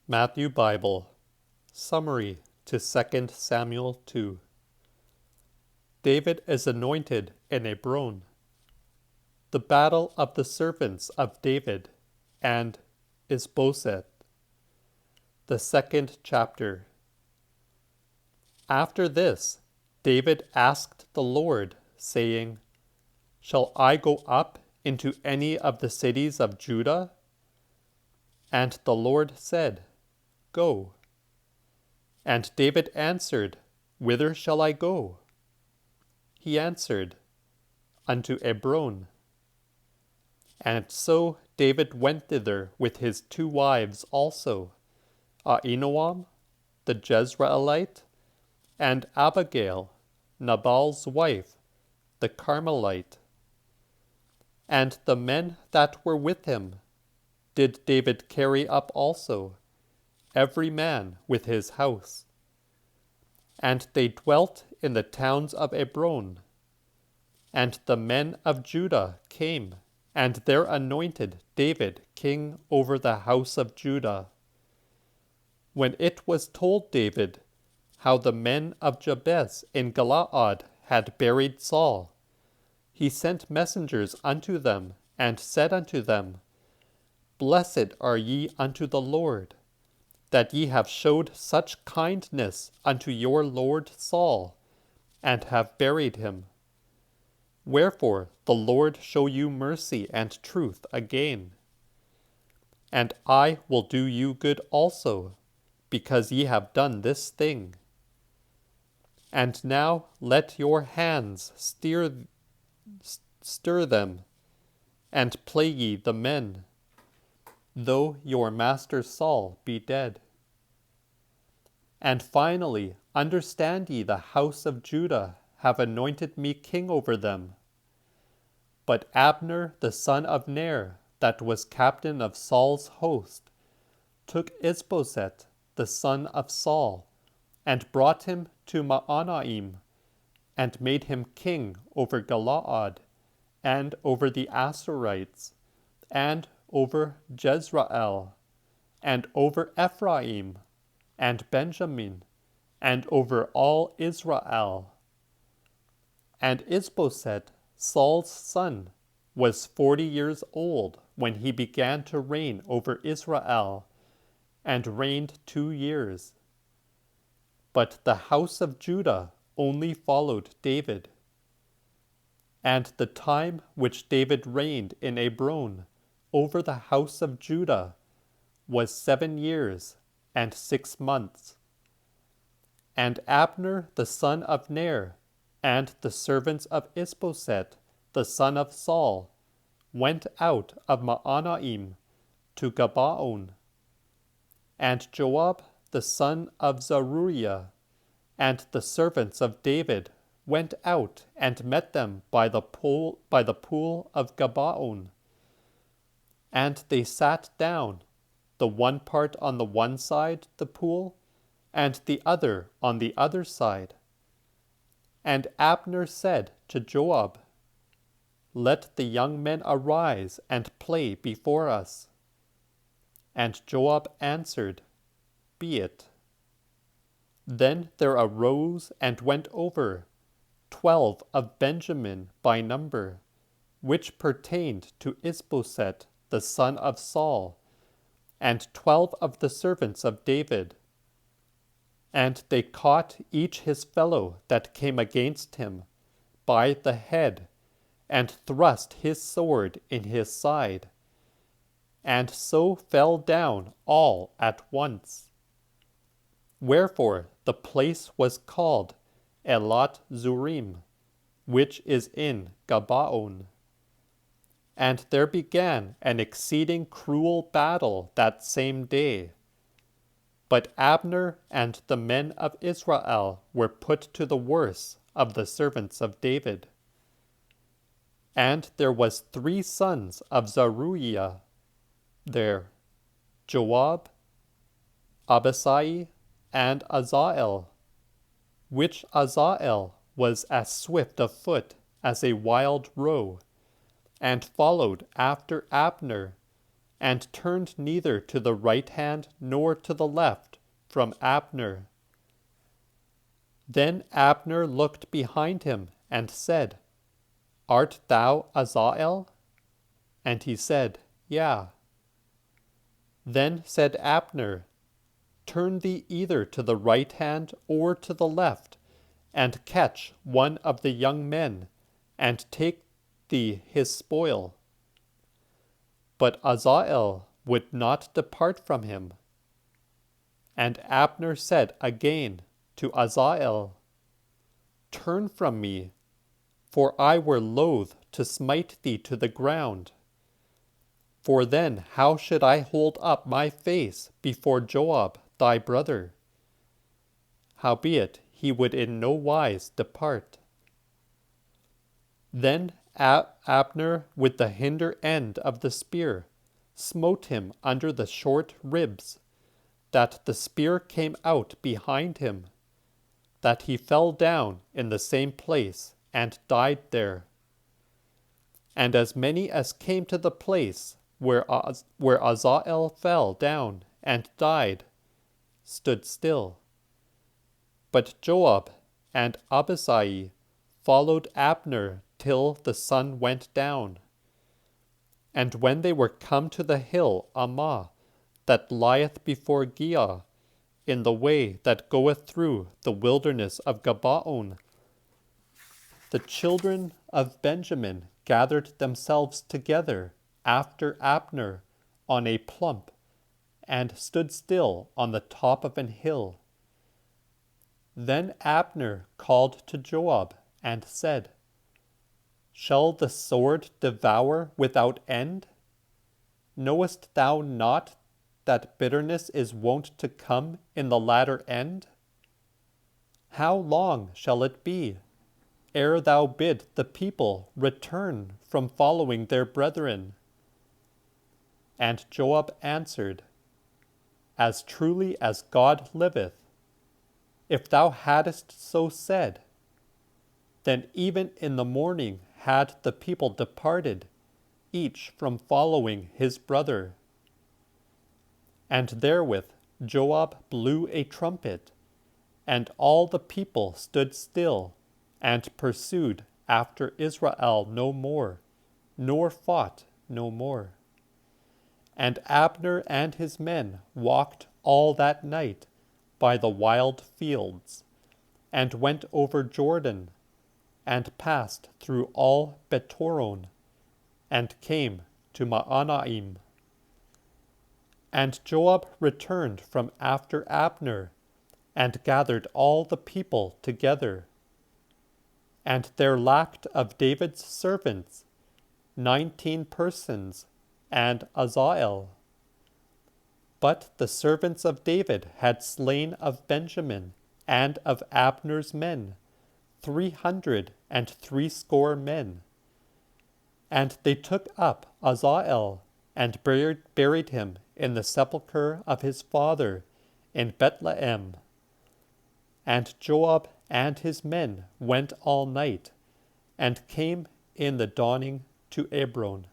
Matthew Bible Summary to 2 Samuel 2. David is anointed in Hebron. The battle of the servants of David and Isboset. The second chapter. After this, David asked the Lord, saying, "Shall I go up into any of the cities of Judah?" And the Lord said, "Go." And David answered, "Whither shall I go?" He answered, "Unto Hebron." And so David went thither with his 2 wives also, Ahinoam the Jezreelite, and Abigail, Nabal's wife, the Carmelite. And the men that were with him did David carry up also, every man with his house. And they dwelt in the towns of Hebron. And the men of Judah came, and there anointed David king over the house of Judah. When it was told David how the men of Jabez in Galaad had buried Saul, he sent messengers unto them, and said unto them, "Blessed are ye unto the Lord, that ye have showed such kindness unto your lord Saul, and have buried him. Wherefore the Lord show you mercy and truth again. And I will do you good also, because ye have done this thing. And now let your hands stir them, and play ye the men, though your master Saul be dead. And finally, understand ye the house of Judah have anointed me king over them. But Abner the son of Ner, that was captain of Saul's host, took Isboset the son of Saul, and brought him to Mahanaim, and made him king over Galaad, and over the Ashurites, and over Jezreel, and over Ephraim, and Benjamin, and over all Israel. And Isboset, Saul's son, was 40 years old when he began to reign over Israel, and reigned 2 years. But the house of Judah only followed David. And the time which David reigned in Hebron over the house of Judah was 7 years and 6 months. And Abner the son of Ner, and the servants of Isboset the son of Saul, went out of Mahanaim to Gabaon. And Joab the son of Zeruiah, and the servants of David went out and met them by the pool of Gabaon. And they sat down, the one part on the one side the pool, and the other on the other side. And Abner said to Joab, "Let the young men arise and play before us." And Joab answered, "Be it." Then there arose and went over 12 of Benjamin by number, which pertained to Isboset the son of Saul, and 12 of the servants of David. And they caught each his fellow that came against him by the head, and thrust his sword in his side, and so fell down all at once. Wherefore the place was called Elat Zurim, which is in Gabaon. And there began an exceeding cruel battle that same day. But Abner and the men of Israel were put to the worse of the servants of David. And there was 3 sons of Zeruiah there, Joab, Abisai, and Azael, which Azael was as swift of foot as a wild roe, and followed after Abner, and turned neither to the right hand nor to the left from Abner. Then Abner looked behind him and said, Art thou Azael? And he said, Yea. Then said Abner, Turn thee either to the right hand or to the left, and catch one of the young men, and take thee his spoil. But Azael would not depart from him. And Abner said again to Azael, Turn from me, for I were loath to smite thee to the ground. For then how should I hold up my face before Joab thy brother? Howbeit he would in no wise depart. Then Abner with the hinder end of the spear smote him under the short ribs, that the spear came out behind him, that he fell down in the same place and died there. And as many as came to the place where Azael fell down and died, stood still. But Joab and Abishai followed Abner till the sun went down. And when they were come to the hill Ammah, that lieth before Giah, in the way that goeth through the wilderness of Gabaon, the children of Benjamin gathered themselves together after Abner on a plump, and stood still on the top of an hill. Then Abner called to Joab and said, Shall the sword devour without end? Knowest thou not that bitterness is wont to come in the latter end? How long shall it be, ere thou bid the people return from following their brethren? And Joab answered, As truly as God liveth, if thou hadst so said, then even in the morning had the people departed, each from following his brother. And therewith Joab blew a trumpet, and all the people stood still, and pursued after Israel no more, nor fought no more. And Abner and his men walked all that night by the wild fields, and went over Jordan, and passed through all Bethoron, and came to Mahanaim. And Joab returned from after Abner, and gathered all the people together. And there lacked of David's servants 19 persons, and Azael. But the servants of David had slain of Benjamin and of Abner's men 360 men. And they took up Azael, and buried him in the sepulchre of his father in Bethlehem. And Joab and his men went all night, and came in the dawning to Hebron.